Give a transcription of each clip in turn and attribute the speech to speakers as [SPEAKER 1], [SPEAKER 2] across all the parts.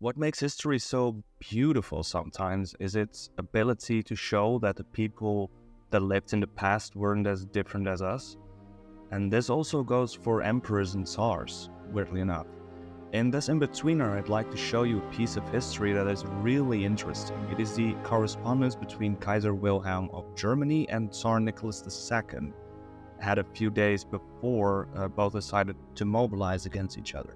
[SPEAKER 1] What makes history so beautiful sometimes is its ability to show that the people that lived in the past weren't as different as us. And this also goes for emperors and tsars, weirdly enough. In this In-Betweener, I'd like to show you a piece of history that is really interesting. It is the correspondence between Kaiser Wilhelm of Germany and Tsar Nicholas II, had a few days before both decided to mobilize against each other.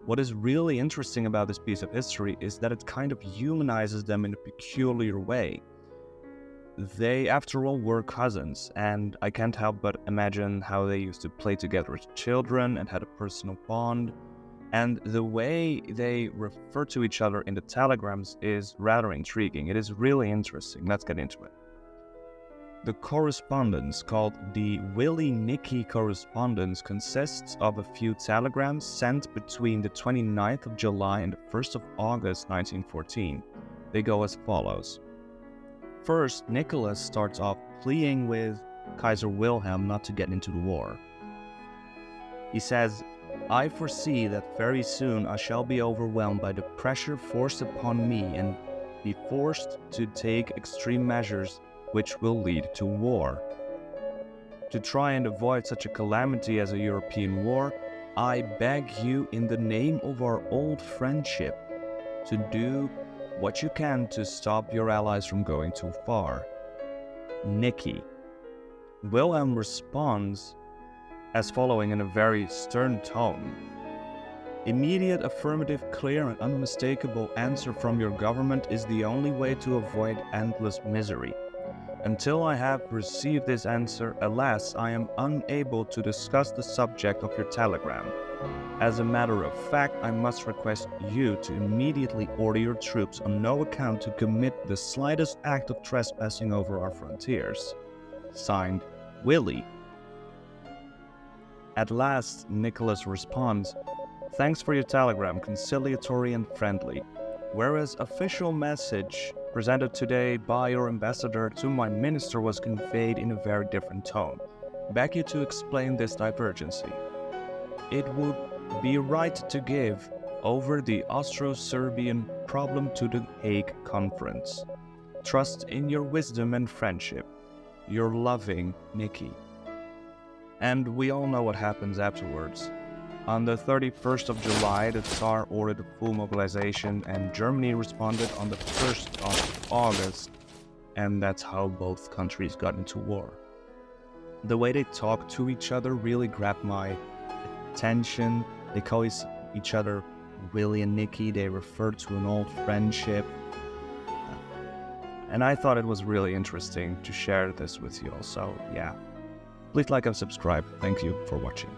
[SPEAKER 1] What is really interesting about this piece of history is that it kind of humanizes them in a peculiar way. They, after all, were cousins, and I can't help but imagine how they used to play together as children and had a personal bond. And the way they refer to each other in the telegrams is rather intriguing. It is really interesting. Let's get into it. The correspondence, called the Willy-Nicky Correspondence, consists of a few telegrams sent between the 29th of July and the 1st of August 1914. They go as follows. First, Nicholas starts off pleading with Kaiser Wilhelm not to get into the war. He says, "I foresee that very soon I shall be overwhelmed by the pressure forced upon me and be forced to take extreme measures which will lead to war. To try and avoid such a calamity as a European war, I beg you in the name of our old friendship to do what you can to stop your allies from going too far. Nicky." Wilhelm responds as following in a very stern tone. "Immediate, affirmative, clear and unmistakable answer from your government is the only way to avoid endless misery. Until I have received this answer, alas, I am unable to discuss the subject of your telegram. As a matter of fact, I must request you to immediately order your troops on no account to commit the slightest act of trespassing over our frontiers. Signed, Willy." At last, Nicholas responds, "Thanks for your telegram, conciliatory and friendly. Whereas official message presented today by your ambassador to my minister was conveyed in a very different tone. Beg you to explain this divergency. It would be right to give over the Austro-Serbian problem to the Hague Conference. Trust in your wisdom and friendship. Your loving Nicky." And we all know what happens afterwards. On the 31st of July, the Tsar ordered a full mobilization, and Germany responded on the 1st of August, and that's how both countries got into war. The way they talk to each other really grabbed my attention. They call each other Willy and Nicky. They refer to an old friendship. And I thought it was really interesting to share this with you all. So yeah, please like and subscribe. Thank you for watching.